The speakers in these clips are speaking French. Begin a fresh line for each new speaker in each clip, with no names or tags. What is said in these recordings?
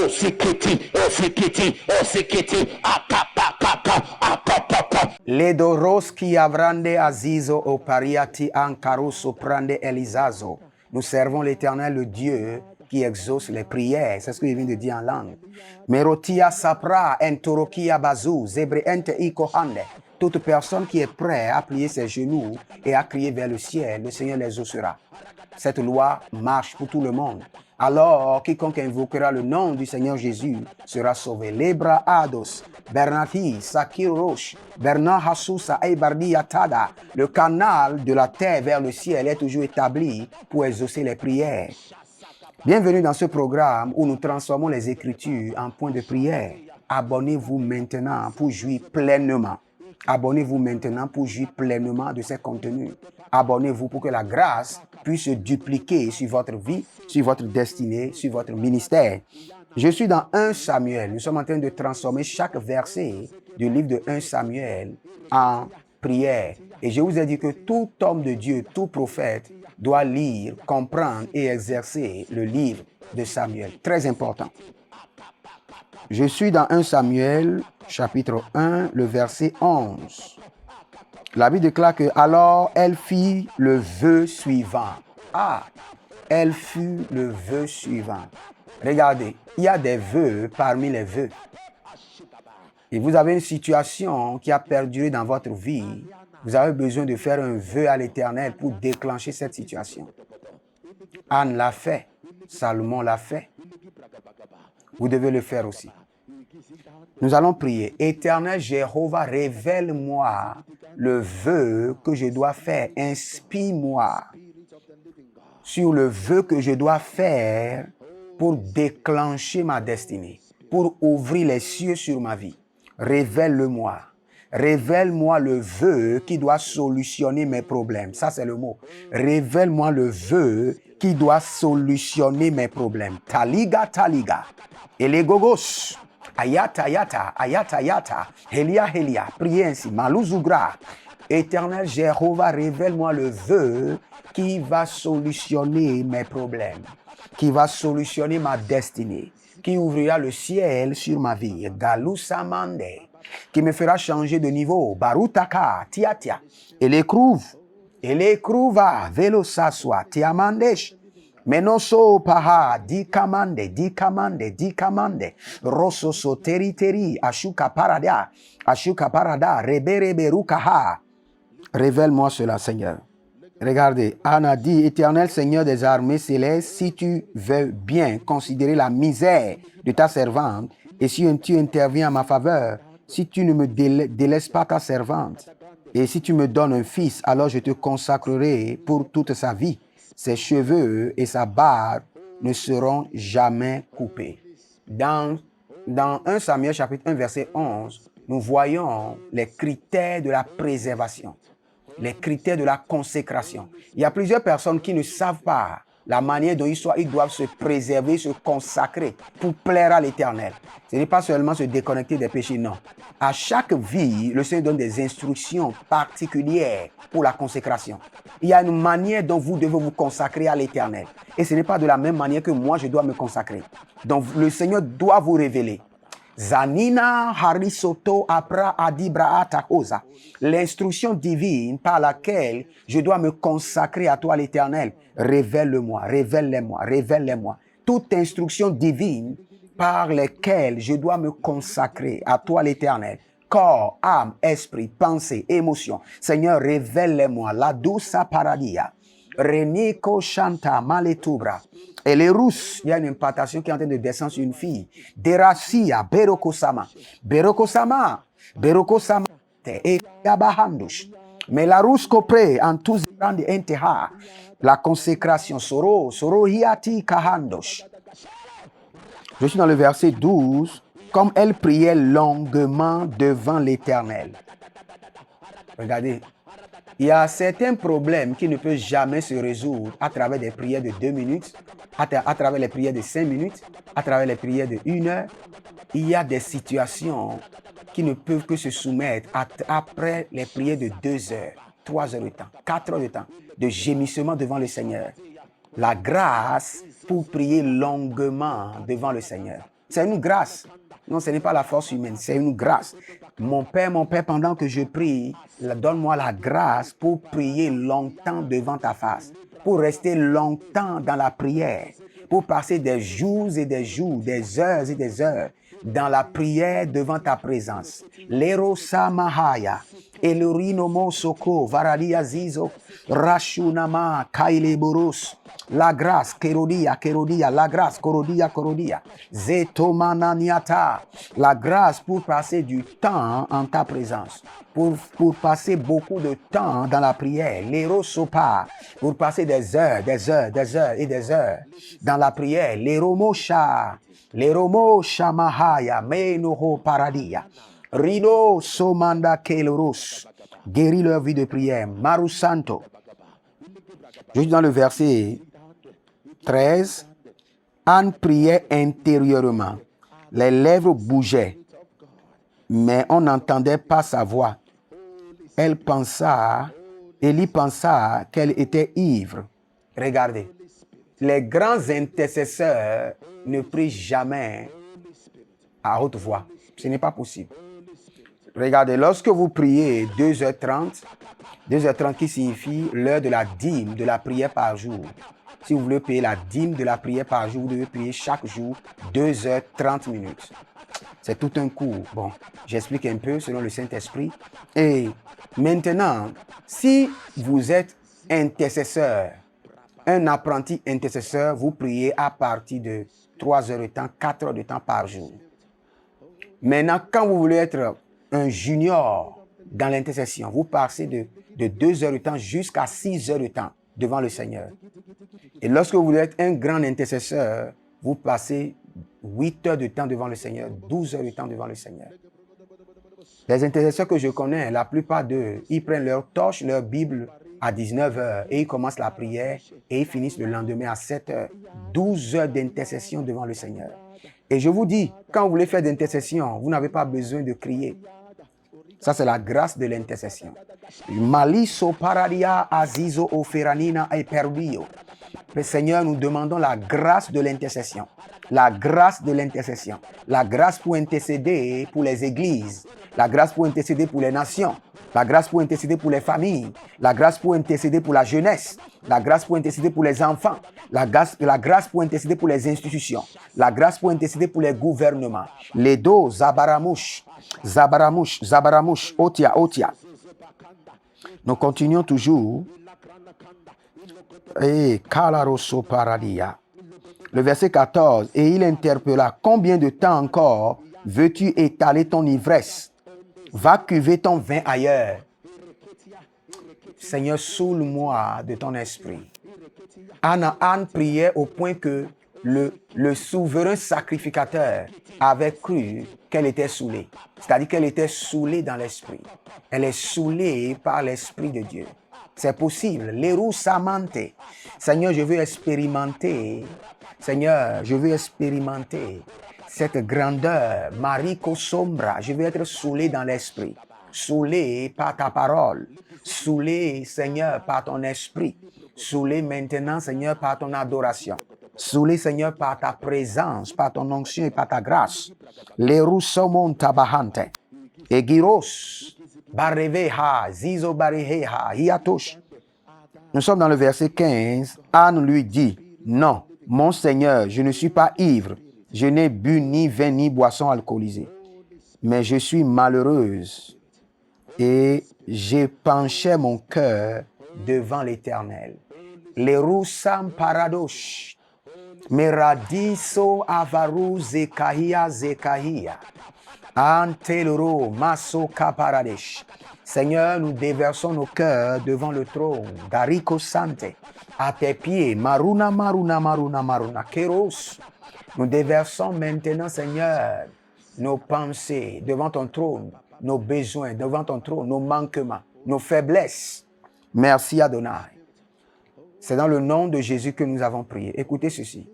osikiti, osikiti, osikiti, akapakaka, akapaka.
Ledoroski avrande azizo opariati ankaruso prande elizazo. Nous servons l'Éternel, le Dieu qui exauce les prières. C'est ce que je viens de dire en langue. Merotia sapra entorokia bazou zebre ente ikohande. Toute personne qui est prête à plier ses genoux et à crier vers le ciel, le Seigneur les exaucera. Cette loi marche pour tout le monde. Alors, quiconque invoquera le nom du Seigneur Jésus sera sauvé. Lebra Ados, Bernati, Sakir Roche, Bernard Hassousa, Eibardi Yatada. Le canal de la terre vers le ciel est toujours établi pour exaucer les prières. Bienvenue dans ce programme où nous transformons les Écritures en points de prière. Abonnez-vous maintenant pour jouir pleinement. Abonnez-vous maintenant pour jouir pleinement de ces contenus. Abonnez-vous pour que la grâce puisse se dupliquer sur votre vie, sur votre destinée, sur votre ministère. Je suis dans 1 Samuel. Nous sommes en train de transformer chaque verset du livre de 1 Samuel en prière. Et je vous ai dit que tout homme de Dieu, tout prophète, doit lire, comprendre et exercer le livre de Samuel. Très important. Je suis dans 1 Samuel, chapitre 1, le verset 11. La Bible déclare que alors elle fit le vœu suivant. Elle fut le vœu suivant. Regardez, il y a des vœux parmi les vœux. Et vous avez une situation qui a perduré dans votre vie. Vous avez besoin de faire un vœu à l'Éternel pour déclencher cette situation. Anne l'a fait. Salomon l'a fait. Vous devez le faire aussi. Nous allons prier. Éternel Jéhovah, révèle-moi le vœu que je dois faire. Inspire-moi sur le vœu que je dois faire pour déclencher ma destinée, pour ouvrir les cieux sur ma vie. Révèle-le-moi. Révèle-moi le vœu qui doit solutionner mes problèmes. Ça, c'est le mot. Révèle-moi le vœu qui doit solutionner mes problèmes. Taliga, taliga. Elegogos. Ayata, ayata, ayata, ayata. Helia, helia. Priez ainsi. Malouzugra. Éternel Jéhovah, révèle-moi le vœu qui va solutionner mes problèmes, qui va solutionner ma destinée, qui ouvrira le ciel sur ma vie. Galousamande. Qui me fera changer de niveau. Barutaka, tiatia. Et l'écrouva, velo saswa, tiamandesh. Menoso paha, dikamande, dikamande, dikamande. Rososo teriteri, ashuka parada, rebere rukaha. Révèle-moi cela, Seigneur. Regardez, Anne a dit, Éternel Seigneur des armées célestes, si tu veux bien considérer la misère de ta servante, et si tu interviens en ma faveur, si tu ne me délaisses pas ta servante, et si tu me donnes un fils, alors je te consacrerai pour toute sa vie. Ses cheveux et sa barbe ne seront jamais coupés. Dans 1 Samuel chapitre 1 verset 11, nous voyons les critères de la préservation, les critères de la consécration. Il y a plusieurs personnes qui ne savent pas la manière dont ils doivent se préserver, se consacrer pour plaire à l'Éternel. Ce n'est pas seulement se déconnecter des péchés, non. À chaque vie, le Seigneur donne des instructions particulières pour la consécration. Il y a une manière dont vous devez vous consacrer à l'Éternel. Et ce n'est pas de la même manière que moi, je dois me consacrer. Donc, le Seigneur doit vous révéler. Zanina harisoto apra adibra takosa. L'instruction divine par laquelle je dois me consacrer à toi l'Éternel. Révèle-le-moi, révèle-le-moi, révèle-le-moi. Toute instruction divine par laquelle je dois me consacrer à toi l'Éternel. Corps, âme, esprit, pensée, émotion. Seigneur, révèle-le-moi. La douce paradia. Reniko Shanta Maletubra. Et les Russes, il y a une implantation qui est en train de descendre sur une fille. Deracia, Berokosama. Berokosama. Berokosama. Et Yabahandush. Mais la Russe copre en tous les enteha. La consécration. Soro, Soro Hiati Kahandosh. Je suis dans le verset 12. Comme elle priait longuement devant l'Éternel. Regardez. Il y a certains problèmes qui ne peuvent jamais se résoudre à travers des prières de 2 minutes, à travers les prières de 5 minutes, à travers les prières de 1 heure. Il y a des situations qui ne peuvent que se soumettre après les prières de 2 heures, 3 heures de temps, 4 heures de temps, de gémissement devant le Seigneur. La grâce pour prier longuement devant le Seigneur. C'est une grâce. Non, ce n'est pas la force humaine, c'est une grâce. Mon Père, pendant que je prie, donne-moi la grâce pour prier longtemps devant ta face, pour rester longtemps dans la prière, pour passer des jours et des jours, des heures et des heures dans la prière devant ta présence. Lero Samahaya, Elurino Mosoko, Varalia Zizo, Rashunama, Kaile Boros. La grâce, Kerodia, la grâce, Korodia, Zetomananiata, la grâce pour passer du temps en ta présence, pour passer beaucoup de temps dans la prière, l'Erosopa, pour passer des heures et des heures dans la prière, l'Eromosha Mahaya, Menoho Paradia, Rino Somanda Keloros, guéris leur vie de prière, Maru Santo. Juste dans le verset 13, Anne priait intérieurement. Les lèvres bougeaient, mais on n'entendait pas sa voix. Élie pensa qu'elle était ivre. Regardez, les grands intercesseurs ne prient jamais à haute voix. Ce n'est pas possible. Regardez, lorsque vous priez 2h30 qui signifie l'heure de la dîme de la prière par jour. Si vous voulez payer la dîme de la prière par jour, vous devez prier chaque jour 2h30. C'est tout un cours. Bon, j'explique un peu selon le Saint-Esprit. Et maintenant, si vous êtes intercesseur, un apprenti intercesseur, vous priez à partir de 3 heures de temps, 4 heures de temps par jour. Maintenant, quand vous voulez être un junior dans l'intercession, vous passez de 2 heures de temps jusqu'à 6 heures de temps devant le Seigneur. Et lorsque vous voulez être un grand intercesseur, vous passez 8 heures de temps devant le Seigneur, 12 heures de temps devant le Seigneur. Les intercesseurs que je connais, la plupart d'eux, ils prennent leur torche, leur Bible à 19 heures et ils commencent la prière et ils finissent le lendemain à 7 heures. 12 heures d'intercession devant le Seigneur. Et je vous dis, quand vous voulez faire d'intercession, vous n'avez pas besoin de crier. Ça, c'est la grâce de l'intercession. Maliso paradia azizo oferanina et perdio. Le Seigneur, nous demandons la grâce de l'intercession. La grâce de l'intercession. La grâce pour intercéder pour les églises. La grâce pour intercéder pour les nations. La grâce pour intercéder pour les familles. La grâce pour intercéder pour la jeunesse. La grâce pour intercéder pour les enfants. La grâce pour intercéder pour les institutions. La grâce pour intercéder pour les gouvernements. Les dos, Zabaramouche, Otia. Nous continuons toujours. Et Kalaroso Paradia. Le verset 14. Et il interpella: combien de temps encore veux-tu étaler ton ivresse? Va cuver ton vin ailleurs. Seigneur, saoule-moi de ton esprit. Anne priait au point que le souverain sacrificateur avait cru qu'elle était saoulée. C'est-à-dire qu'elle était saoulée dans l'esprit. Elle est saoulée par l'Esprit de Dieu. C'est possible. L'érou samante. Seigneur, je veux expérimenter. Seigneur, je veux expérimenter cette grandeur. Mariko sombra. Je veux être saoulé dans l'esprit. Saoulé par ta parole. Saoulé, Seigneur, par ton esprit. Saoulé maintenant, Seigneur, par ton adoration. Saoulé, Seigneur, par ta présence, par ton onction et par ta grâce. L'érou somon tabahante. Egiros. Bareveha, Zizo Bareheha, Hiatosh. Nous sommes dans le verset 15. Anne lui dit: non, mon Seigneur, je ne suis pas ivre. Je n'ai bu ni vin ni boisson alcoolisée. Mais je suis malheureuse et j'ai penché mon cœur devant l'Éternel. Les roussam paradosh. Meradiso avaru zekahia. Anteloro maso kaparadesh. Seigneur, nous déversons nos cœurs devant le trône. Gariko Sante. À tes pieds. Maruna. Kéros. Nous déversons maintenant, Seigneur, nos pensées devant ton trône. Nos besoins devant ton trône. Nos manquements. Nos faiblesses. Merci Adonai. C'est dans le nom de Jésus que nous avons prié. Écoutez ceci.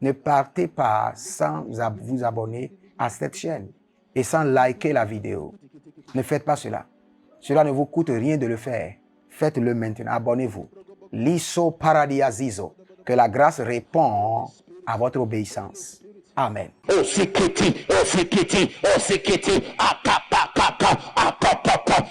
Ne partez pas sans vous abonner à cette chaîne et sans liker la vidéo. Ne faites pas cela. Cela ne vous coûte rien de le faire. Faites-le maintenant. Abonnez-vous. Liso paradia zizo. Que la grâce répond à votre obéissance. Amen.
Osikiti, osikiti, osikiti,